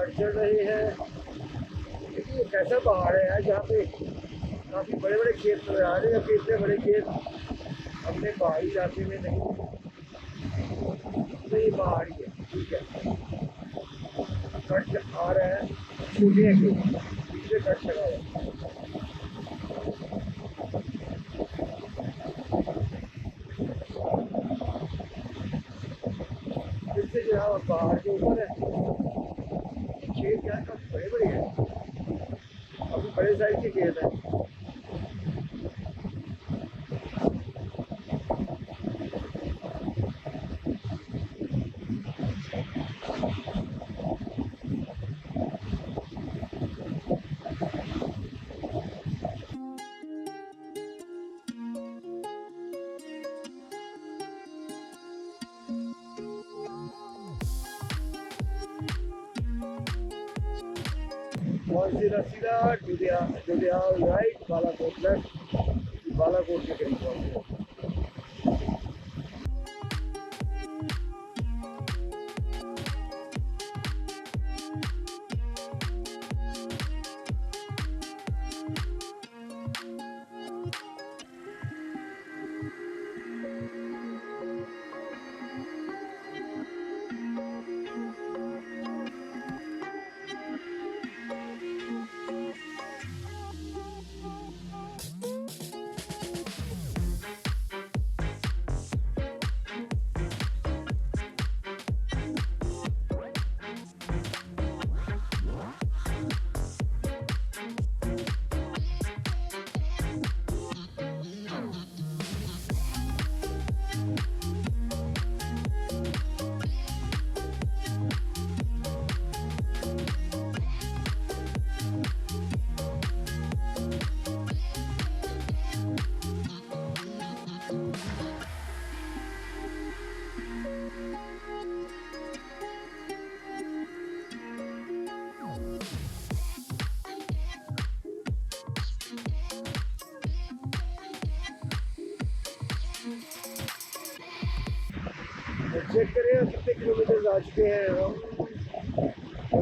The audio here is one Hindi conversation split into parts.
पहाड़ चढ़ रहे हैं। देखिए कैसा पहाड़ है यार, जहाँ पे काफ़ी बड़े बड़े खेत नजर आ रहे हैं। अब इतने बड़े खेत अपने पहाड़ी इलाके में नहीं, तो ये पहाड़ी है, ठीक है। कट आ रहा है, छोटे हैं खेत, बीच में कट लगा है। फिर से जो है पहाड़ के ऊपर है, खेत क्या है काफ़ी बड़े बड़े हैं, काफ़ी बड़े साइज के खेत हैं। और सीधा सीधा डुडियाल राइट, बालाकोट लेफ्ट, बालाकोट के करीब पहुँचे। चेक करें कितने किलोमीटर आ चुके हैं हम,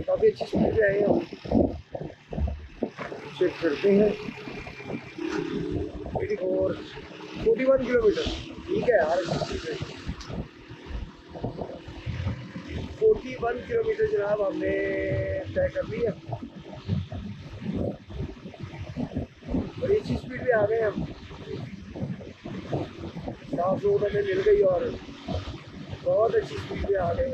काफ़ी अच्छी स्पीड पे आए हम। चेक करते हैं, 41 किलोमीटर, ठीक है यार। 41 किलोमीटर जनाब हमने तय कर लिया, बड़ी अच्छी स्पीड पे आ गए हम। साफ रोड हमें मिल गई और बहुत अच्छी स्पीड पे आ गए।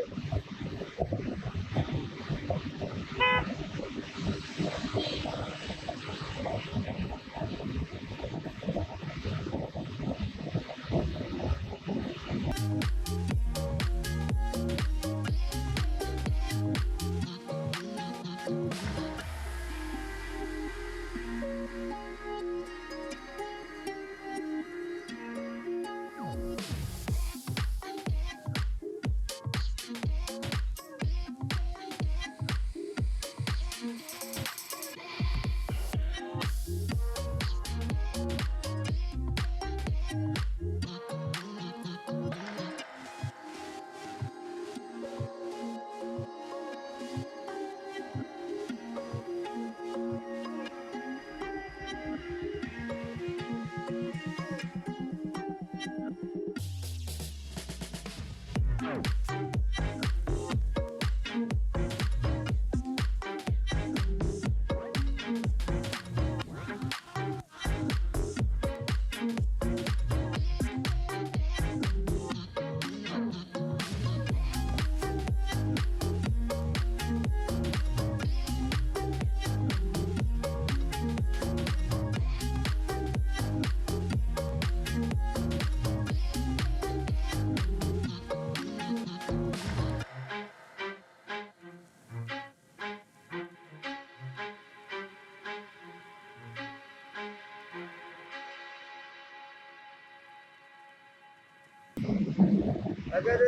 अगर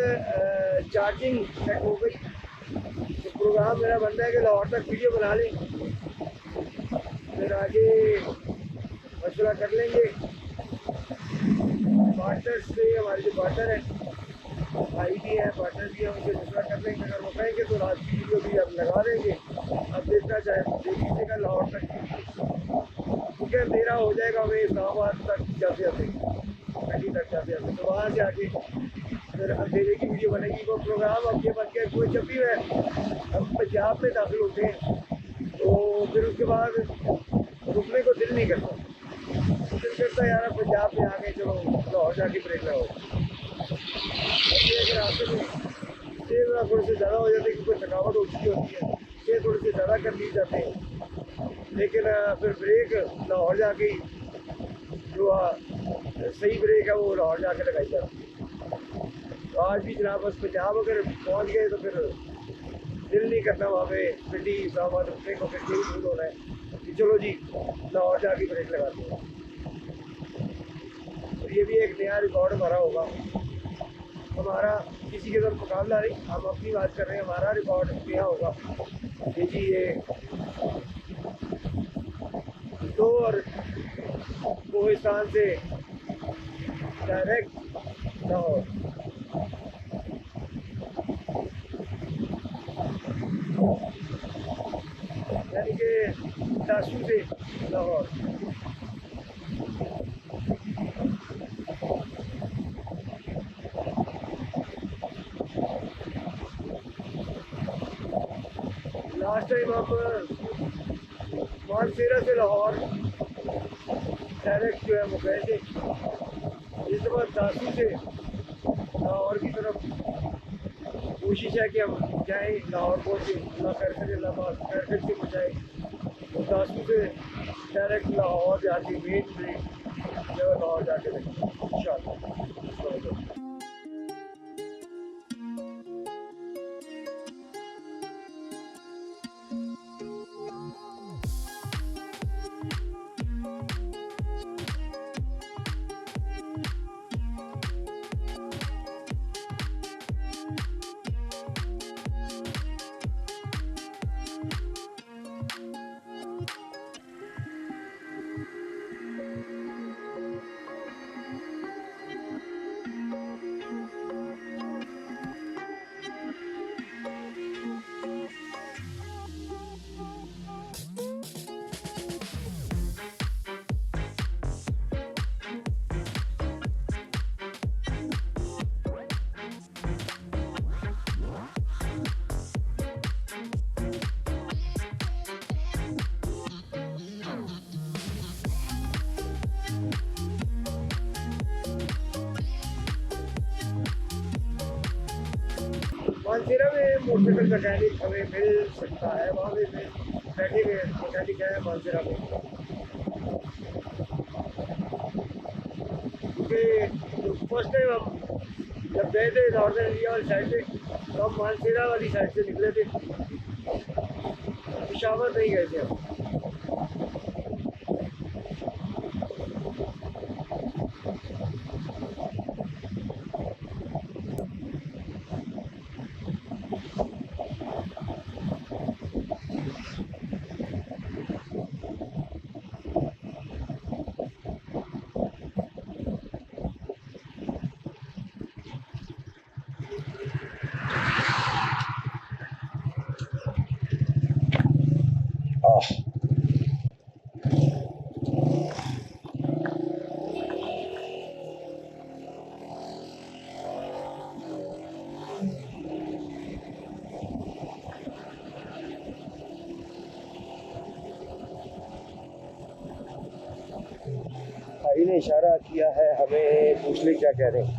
चार्जिंग सेट हो गई तो प्रोग्राम मेरा बनता है कि लाहौर तक वीडियो बना लें, फिर आगे मशवरा कर लेंगे पार्टनर से। हमारे जो पार्टनर हैं भाई भी हैं, पार्टनर भी हैं, उनसे मशवरा कर लेंगे। अगर वो कहेंगे तो रात की वीडियो भी अब लगा देंगे। अब देखना चाहे देख लीजिएगा लाहौर तक, क्योंकि अंधेरा हो जाएगा हमें इस्लामाबाद तक जाते जाते, दिल्ली तक जाते जाते, तो वहाँ से आके फिर अंधेरे की वीडियो बनेगी। वो प्रोग्राम अब ये बन गया, कोई जब भी हम पंजाब में दाखिल होते हैं तो फिर उसके बाद रुकने को दिल नहीं करता, दिल करता यार पंजाब में आ गए, चलो लाहौर जाके ब्रेक लगाओ। अगर रास्ते में सेब थोड़े से ज़्यादा हो जाते हैं क्योंकि थकावट हो चुकी होती है, सेब थोड़े से ज़्यादा कर लिए जाते हैं, लेकिन फिर ब्रेक लाहौर जाके जो सही ब्रेक है वो लाहौर जाके लगाई जाती है। तो आज भी जनाब बस पंजाब अगर पहुँच गए तो फिर दिल नहीं करता वहाँ पे दिल्ली इस्लामाबाद रुकने को, फिर यही दूर होना है कि चलो जी लाहौर जाके ब्रेक लगाते हैं। तो ये भी एक नया रिकॉर्ड हमारा होगा, हमारा किसी के साथ मुकाबला नहीं, हम अपनी बात कर रहे हैं, हमारा रिकॉर्ड क्या होगा कि जी ये इंदौर कोहिस्तान से डायरेक्ट लाहौर, यानी कि दासू से लाहौर। लास्ट टाइम हम मानसेरा से लाहौर डायरेक्ट जो है वो गए थे, इस दफ़ा दासू से लाहौर की तरफ कोशिश है कि हम जाएँ, लाहौर पहुँचे, अल्लाह खैर करे, अल्लाह खैर से पहुँचाए। तो दासू से डायरेक्ट लाहौर जाके मेन ब्रेक जो है लाहौर जाके लगे इंशाअल्लाह। मानसेरा में मोटरसाइकिल मैकेनिक हमें मिल सकता है, वहाँ पे बैठे हुए मैकेनिक है मानसेरा में, क्योंकि फर्स्ट टाइम हम जब गए थे नॉर्दर्न इंडिया वाली साइड से तो हम मानसेरा वाली साइड से निकले थे, पेशावर नहीं गए थे हम। भाई ने इशारा किया है हमें, पूछ ले क्या कह रहे हैं।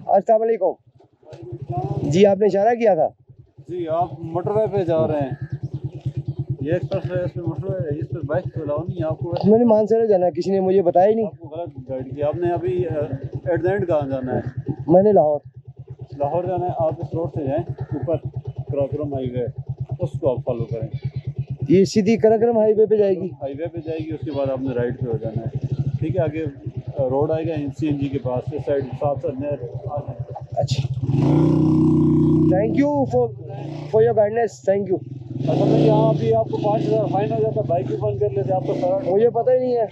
अस्सलाम वालेकुम जी, आपने इशारा किया था जी, आप मोटरवे पे जा रहे हैं, ये एक्सप्रेस वे, इस पे मोटरवे है, इस पे बाइक तो अलाउ नहीं है आपको। मैंने मानसेरा जाना है, किसी ने मुझे बताया ही नहीं। आपको गलत गाइड किया आपने। अभी एट द एंड कहाँ जाना है? मैंने लाहौर जाना है। आप इस रोड से जाएं, ऊपर कराक्रम हाईवे, उसको आप फॉलो करें, ये सीधी कराक्रम हाईवे पे जाएगी, हाईवे पे जाएगी, उसके बाद आपने राइट पे हो जाना है, ठीक है। आगे रोड आएगा CNG के पास, इस साइड साथ साथ। अच्छा, thank you for your guidance, thank you. असल में यहाँ अभी आपको 5000 फाइन हो जाता है, बाइक भी बंद कर लेते, आपको सारा मुझे पता ही नहीं है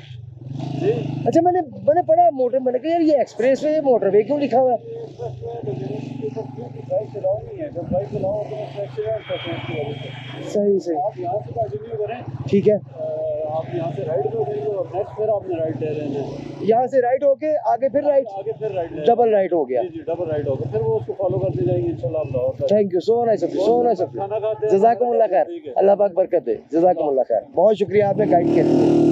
जी। अच्छा, मैंने पढ़ा मोटर, मैंने कहा यार ये एक्सप्रेस वे मोटरवे क्यों लिखा हुआ है? बाइक चलाओ नहीं है, जब बाइक चलाओ तो एक्सीडेंट होते हैं इसकी वजह से। सही सही, आप यहाँ से कंटिन्यू करें, ठीक है। आप यहाँ से राइट पे करेंगे और नेक्स्ट फिर आपने राइट ले लेना है, यहाँ से राइट होके आगे फिर राइट, आगे फिर राइट ले, डबल राइट हो गया। जी जी डबल राइट होगा, फिर वो उसको फॉलो करते जाएंगे इंशाल्लाह। लाहौर तक। Thank you, so nice of you, so nice of you. खाना खाते हैं, जज़ाकुमुल्लाह खैर, ठीक है। अल्लाह पाक बरकत दे। जज़ाकुमुल्लाह खैर, बहुत शुक्रिया आपने गाइड के लिए।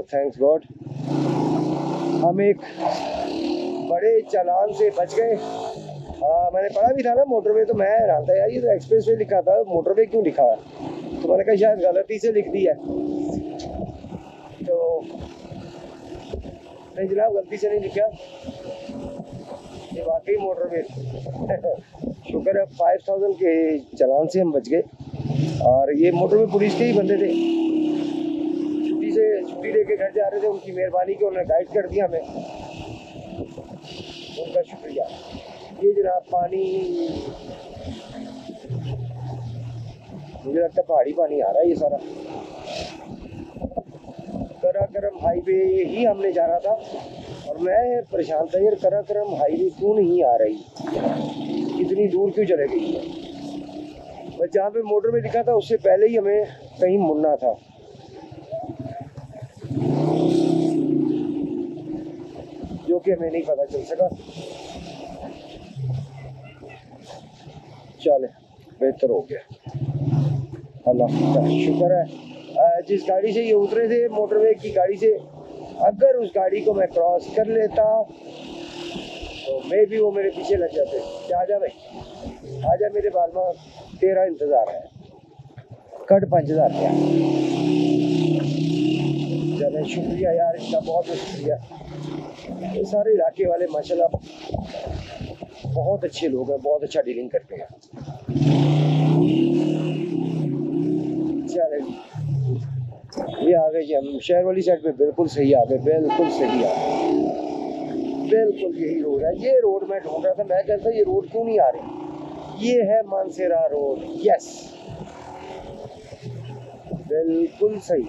थैंक्स गॉड, हम एक बड़े चालान से बच गए। मैंने पढ़ा भी था ना मोटरवे, तो मैं हैरान था यार, ये तो एक्सप्रेस वे लिखा था, मोटरवे क्यों लिखा है? तो मैंने कहा शायद गलती से लिख दिया है। तो नहीं जनाब, गलती से नहीं लिखा, ये वाकई मोटरवे। शुक्र है 5000 के चालान से हम बच गए। और ये मोटरवे पुलिस के ही बंदे थे, छुट्टी दे के घर जा रहे थे, उनकी मेहरबानी की उन्होंने गाइड कर दिया हमें, उनका शुक्रिया। ये जनाब पानी, मुझे लगता है पहाड़ी पानी आ रहा है ये सारा। कराकरम हाईवे ही हमने जाना था और मैं परेशान था यार, कराकरम हाईवे क्यों नहीं आ रही, इतनी दूर क्यों चले गई है। बस जहाँ पे मोटर में लिखा था उससे पहले ही हमें कहीं मुड़ना था। जो कि हमें नहीं पता चल सका। चले, बेहतर हो गया, अल्लाह का शुक्र है। जिस गाड़ी से ये उतरे थे मोटरवे की गाड़ी से, अगर उस गाड़ी को मैं क्रॉस कर लेता तो मे भी वो मेरे पीछे लग जाते। क्या आजा भाई, आजा मेरे बाल में, तेरा इंतज़ार है, कट 5000 क्या। चले, शुक्रिया यार इनका, बहुत बहुत शुक्रिया। ये सारे इलाके वाले माशाल्लाह बहुत अच्छे लोग हैं, बहुत अच्छा डीलिंग करते हैं। चले, ये आ गए जी हम शहर वाली साइड पे, बिल्कुल सही आ गए, बिल्कुल सही आ गए, बिल्कुल यही रोड है। ये रोड मैं ढूंढ रहा था, मैं कहता ये रोड क्यों नहीं आ रही। ये है मानसेरा रोड, यस बिल्कुल सही।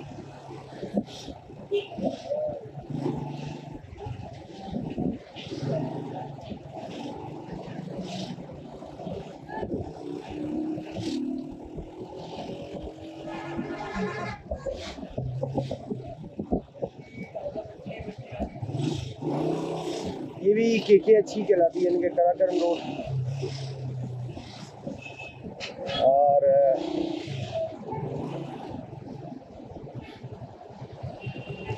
ये भी केके अच्छी कहलाती है, इनके कराकरम रोड। और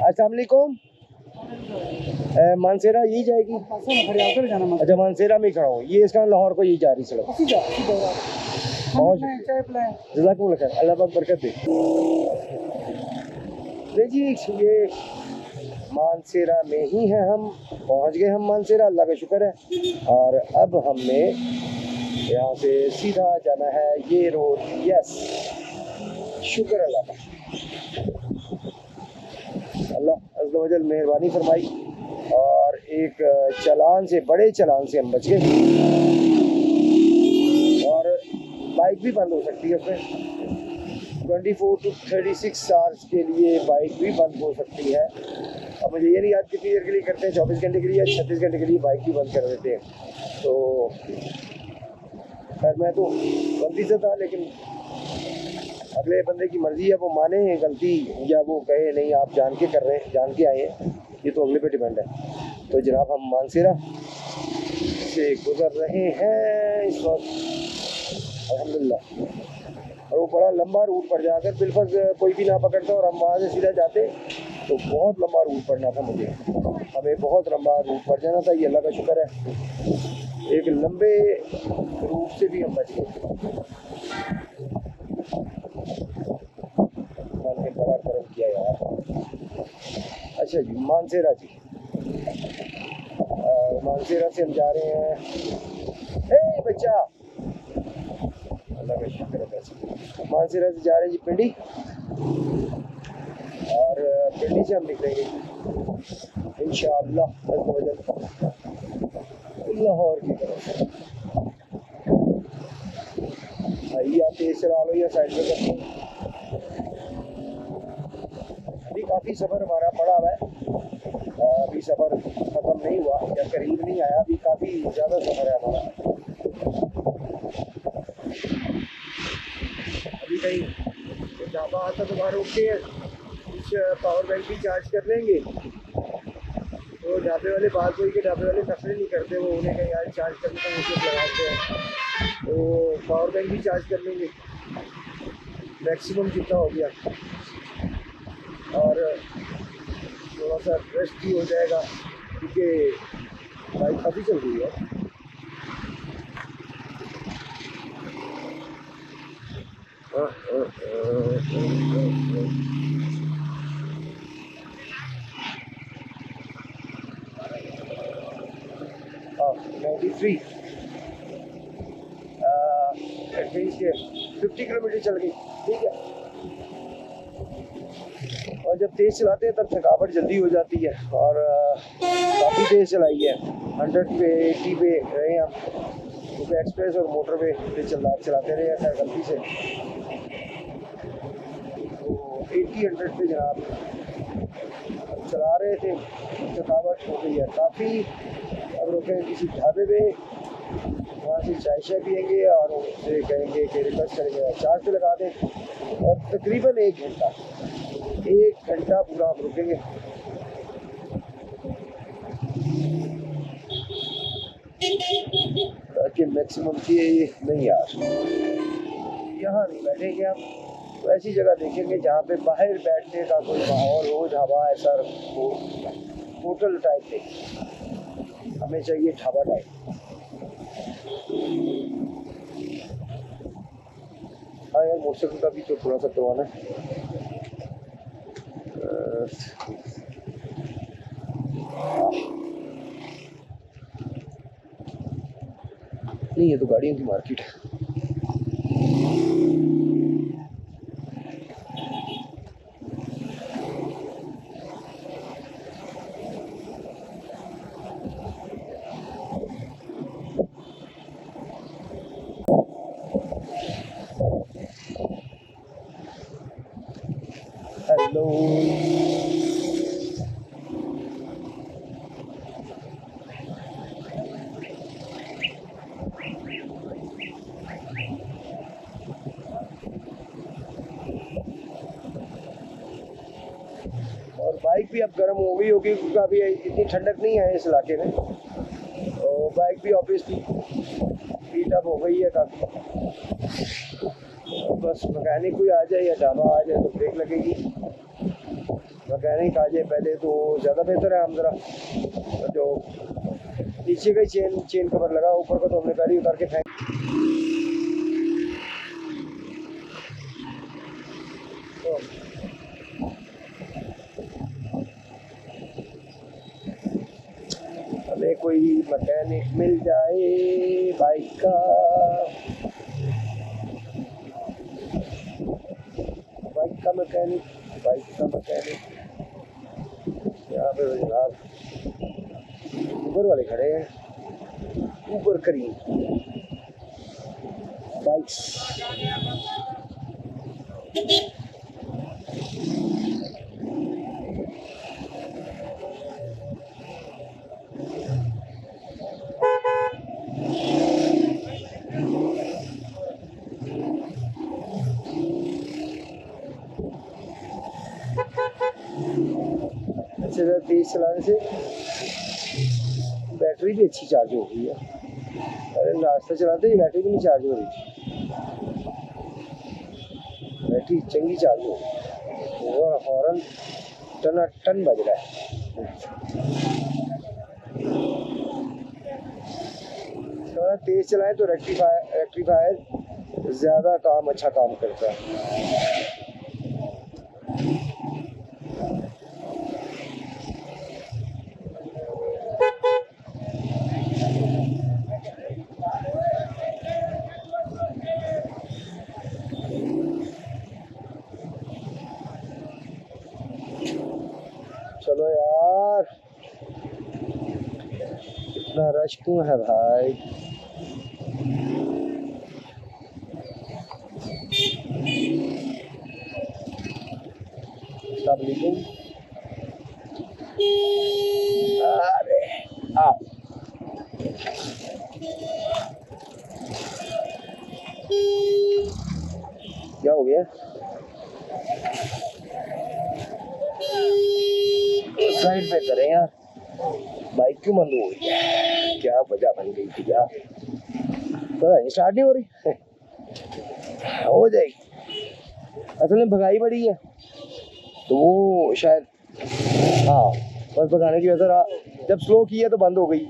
अस्सलाम वालेकुम, मानसेरा यही जाएगी? अच्छा, मानसेरा में ही खड़ा हूँ, ये इसका लाहौर को यही जा रही सड़क। बहुत जज़ाकुमुल्लाह खैर, अल्लाह पाक बरकत दे। जी ये मानसेरा में ही है, हम पहुँच गए हम मानसेरा, अल्लाह का शुक्र है। और अब हमने यहाँ से सीधा जाना है ये रोड, यस शुक्र अल्लाह का, अल्लाह अज़्ज़ व जल मेहरबानी फरमाई। और एक चालान से, बड़े चालान से हम बच गए। और बाइक भी बंद हो सकती है उसमें, 24 to 36 आवर्स के लिए बाइक भी बंद हो सकती है। अब मुझे ये नहीं याद कितनी देर के लिए करते हैं, 24 घंटे के लिए या 36 घंटे के लिए बाइक भी बंद कर देते हैं। तो खैर मैं तो गलती से था, लेकिन अगले बंदे की मर्जी है, वो माने गलती या वो कहे नहीं आप जान के कर रहे हैं, जान के आए हैं, ये तो अगले पे डिपेंड है। तो जनाब हम मानसेरा से गुजर रहे हैं इस वक्त अल्हम्दुलिल्लाह। और वो बड़ा लंबा रूट पड़ जाकर बिलफर्ज कोई भी ना पकड़ता और हम वहाँ से सीधा जाते तो बहुत लंबा रूट पड़ना था मुझे, हमें बहुत लंबा रूट पड़ जाना था। ये अल्लाह का शुक्र है, एक लंबे रूट से भी हम बच गए। मैंने बड़ा कर्म किया यार। अच्छा जी, मानसेरा जी, मानसेरा से हम जा रहे हैं। ए बच्चा, अल्लाह का शुक्र है, मानसेरा से जा रहे हैं जी पिंडी, और पिंडी से हम निकलेंगे इंशाअल्लाह लाहौर की तरफ। या तेज चला लो या साइड में कर लो। काफ़ी सफ़र हमारा पड़ा हुआ है, अभी सफ़र ख़त्म नहीं हुआ या करीब नहीं आया, अभी काफ़ी ज़्यादा सफ़र है हमारा। अभी कहीं ढाबा आता तो वहाँ रोक के कुछ पावर बैंक भी चार्ज कर लेंगे। तो ढाबे वाले बात हुई कि ढाबे वाले नखरे नहीं करते, वो उन्हें कहीं यार चार्ज करने का मुझे लगाते हैं, तो पावर बैंक भी चार्ज कर लेंगे मैक्सिमम जितना हो गया, और थोड़ा सा रेस्ट भी हो जाएगा क्योंकि बाइक काफ़ी चल रही है। हाँ 93 के 50 किलोमीटर चल गई, ठीक है। और जब तेज़ चलाते हैं तब थकावट जल्दी हो जाती है, और काफ़ी तेज़ चलाई है, 100 पे 80 पे रहे हम, क्योंकि एक्सप्रेस और मोटर पे चलाते रहे हैं गलती से, तो 80-100 पे जनाब चला रहे थे, थकावट हो गई है काफ़ी। अब रुके हैं किसी ढाबे पे, वहाँ से चाय पियेंगे और उनसे कहेंगे कि रिक्वेस्ट करेंगे चार्ज पे लगा दें, और तकरीबन 1 घंटा पूरा हम रुकेंगे। ताकि मैक्सिमम की नहीं यार, यहाँ नहीं बैठेंगे हम, तो ऐसी जगह देखेंगे जहाँ पे बाहर बैठने का कोई माहौल हो, ढाबा ऐसा हो, होटल टाइप नहीं, हमें चाहिए ढाबा टाइप। हाँ यार मोटरसाइकिल का भी तो थोड़ा सा करवाना है। नहीं, ये तो गाड़ियों की मार्केट है। हेलो और बाइक भी अब गर्म हो गई होगी क्योंकि अभी इतनी ठंडक नहीं है इस इलाके में, तो बाइक भी ऑब्वियसली हीट अप हो गई है काफ़ी। बस मैकेनिक कोई आ जाए या ढाबा आ जाए तो ब्रेक लगेगी, मैकेनिक आ जाए पहले तो ज़्यादा बेहतर है। हम ज़रा जो नीचे का ही चेन कवर लगा, ऊपर का तो हमने गाड़ी उतार के फेंक। तो हमें कोई मैकेनिक मिल जाए बाइक का, मैकेनिक यहाँ पे जनाब ऊबर वाले खड़े हैं, ऊबर करीम बाइक्स। अच्छा तेज चलाने से बैटरी भी अच्छी चार्ज हो गई है, अरे रास्ता चलाते ही बैटरी भी नहीं चार्ज हो रही थी, बैटरी चंगी चार्ज हो गई। और हॉर्न टन बज रहा है, थोड़ा तेज चलाए तो रेक्टिफायर ज़्यादा अच्छा काम करता है। चलो यार, इतना रश क्यों है भाई? वालेकुम। अरे आओ। क्या हो गया? साइड पे करें यार, बाइक क्यों बंद हो गई है? क्या वजह बन गई थी यार? पता नहीं, स्टार्ट नहीं हो रही। हो जाएगी, असल में भगाई बड़ी है तो वो शायद, हाँ बस भगाने की वजह से जब स्लो किया तो बंद हो गई।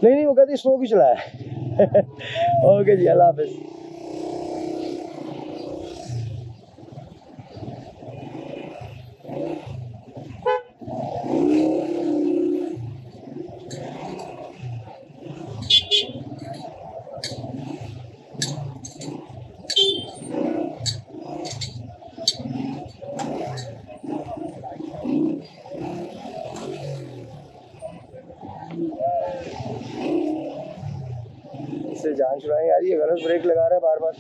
नहीं वो कहती स्लो क्यों चलाया। ओके जी, अल्लाह हाफिज। इससे जान छुड़ाएं यार, ये गलत ब्रेक लगा रहा है बार बार।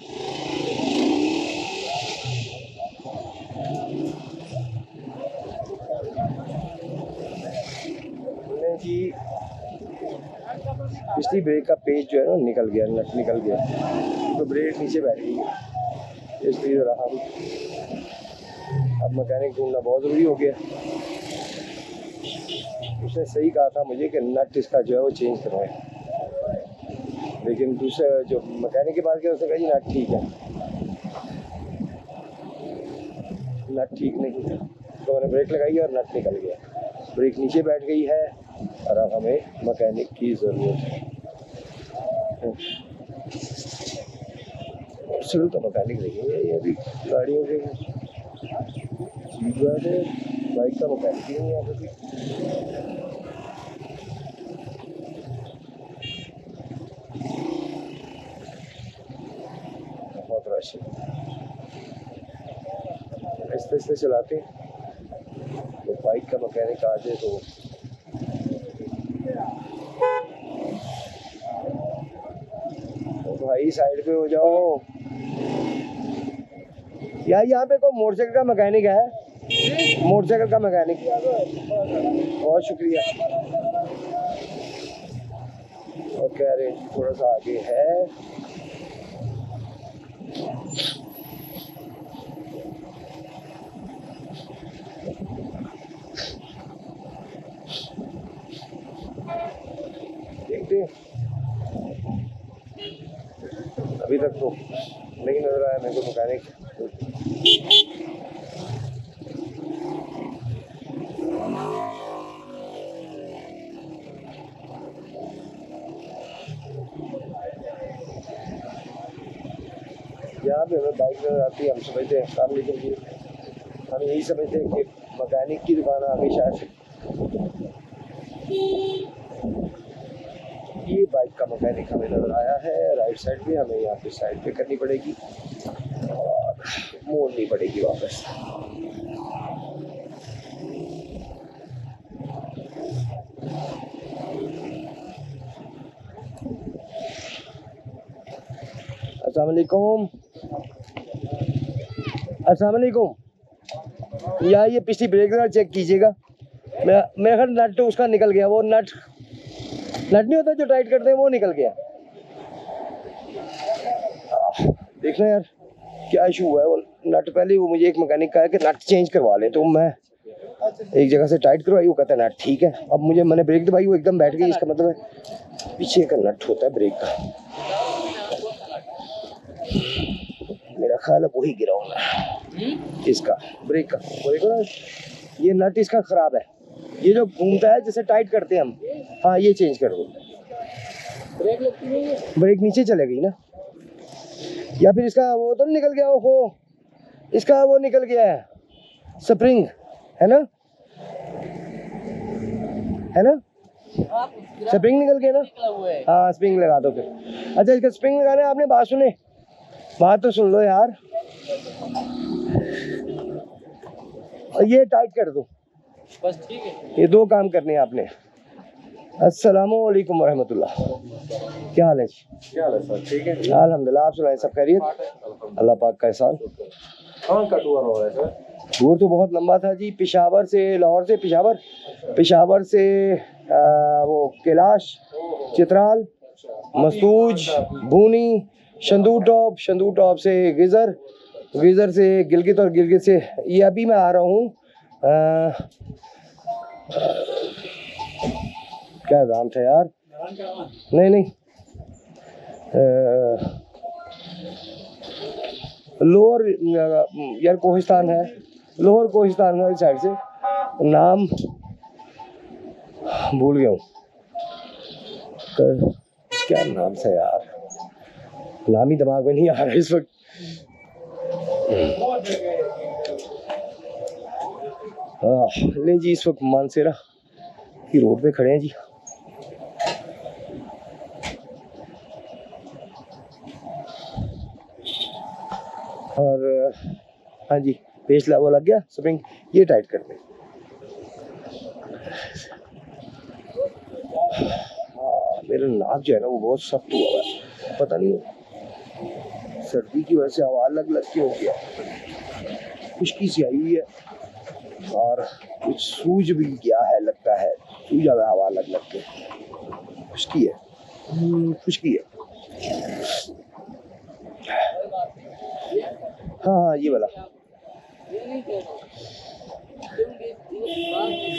जी पिछली ब्रेक का पेज जो है ना निकल गया, नट निकल गया, तो ब्रेक नीचे बैठ गई, इसलिए ज़रा हम अब मैकेनिक ढूंढना बहुत ज़रूरी हो गया। उसने सही कहा था मुझे कि नट इसका जो है वो चेंज करवाएं, लेकिन दूसरे जो मैकेनिक के पास गया उसने कहा जी नट ठीक है, नट ठीक नहीं था। तो मैंने ब्रेक लगाई और नट निकल गया, ब्रेक नीचे बैठ गई है और अब हमें मैकेनिक की ज़रूरत है। सिविल तो मैकेनिक नहीं है, ये भी गाड़ियों के बात है, बाइक का मैकेनिक ही नहीं है यहाँ पे। बहुत रश है, आहिस्ते चलाते तो बाइक का मैकेनिक आ जाए तो भाई साइड पे हो जाओ यार। यहाँ पे कोई मोटरसाइकिल का मैकेनिक है? मोटरसाइकिल का मैकेनिक, बहुत शुक्रिया। और कह रहे थोड़ा सा आगे है, देखते हैं। अभी तक तो नहीं नजर आया मेरे को मैकेनिक। यहाँ पे हमें बाइक नजर आती है, हम समझते हैं काम, लेकिन हम यही समझते हैं कि मैकेनिक की दुकान आ गई शायद। ये बाइक का मैकेनिक हमें नजर आया है, राइट साइड पे, हमें यहाँ पे साइड पे करनी पड़ेगी और मोड़नी पड़ेगी वापस। अस्सलाम वालेकुम, अस्सलाम वालेकुम। यार ये पिछली ब्रेक जरा चेक कीजिएगा, मेरा ख्याल नट उसका निकल गया, वो नट नहीं होता जो टाइट करते हैं, वो निकल गया। देखना यार क्या इशू हुआ है। वो नट पहले वो मुझे एक मैकेनिक कहा है कि नट चेंज करवा लें, तो मैं एक जगह से टाइट करवाई, वो कहता है नट ठीक है। अब मैंने ब्रेक दबाई, वो एकदम बैठ गई, इसका मतलब है पीछे का नट होता है ब्रेक का, मेरा ख्याल है वही गिरा होना इसका, ब्रेक का। वो देखो ना, ये नट इसका खराब है, ये जो घूमता है जिसे टाइट करते हैं हम, हाँ ये चेंज कर दो। ब्रेक लगती नहीं है, ब्रेक नीचे चले गई ना, या फिर इसका वो तो निकल गया हो, इसका वो निकल गया है स्प्रिंग, है ना स्प्रिंग निकल गया ना, हाँ स्प्रिंग लगा दो फिर। अच्छा इसका स्प्रिंग लगाना है, आपने बात सुने, बात तो सुन लो यार, और ये टाइट कर दो बस, ठीक है। ये दो काम करने हैं आपने। अस्सलामुअलैकुम वरहमतुल्लाह, क्या हाल है जी? क्या हाल है सर? ठीक है, अल्हम्दुलिल्लाह, आप सुनाए, सब खैरियत? अल्लाह पाक का एहसान। कहाँ का टूर हो रहा है सर? टूर तो बहुत लंबा था जी। पेशावर से, लाहौर से पेशावर, पेशावर से वो कैलाश, चित्राल, मस्तूज, भूनी, शंदूर टॉप, शंदूर टॉप से गिज़र, गिज़र से गिलगित और गिलगित से ये अभी मैं आ रहा हूँ क्या नाम था यार, नहीं नहीं, लोअर यार कोहिस्तान है, लोअर कोहिस्तान वाली साइड से, नाम भूल गया हूँ, क्या नाम था यार, नाम ही दिमाग में नहीं आ रहा इस वक्त। नहीं जी, इस वक्त मानसेरा की रोड पे खड़े हैं जी। और हाँ जी, पेच वो लग गया, स्प्रिंग ये टाइट कर दें। मेरा नाक जो है ना वो बहुत सख्त हुआ है, पता नहीं सर्दी की वजह से हवा लग के हो गया, खुश्की सी आई हुई है और कुछ सूज भी गया है, लगता है सूज आ गया हवा लग के, खुश्की है, खुश्की है। हाँ ये वाला,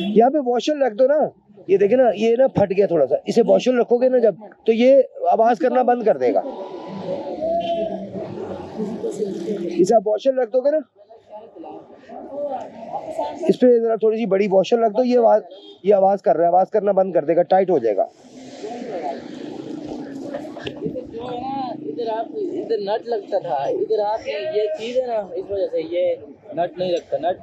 यहाँ पे वॉशर रख दो ना, ये देखे ना, ये ना फट गया थोड़ा सा, इसे वॉशर रखोगे ना जब, तो ये आवाज करना बंद कर देगा। इसे आप वॉशर रख दोगे ना, इस पे जरा थोड़ी सी बड़ी वॉशर रख दो, ये आवाज कर रहा है, आवाज करना बंद कर देगा, टाइट हो जाएगा। इधर नट लगता था, इधर आप ये चीज है ना, इस वजह से ये नट नहीं लगता, नट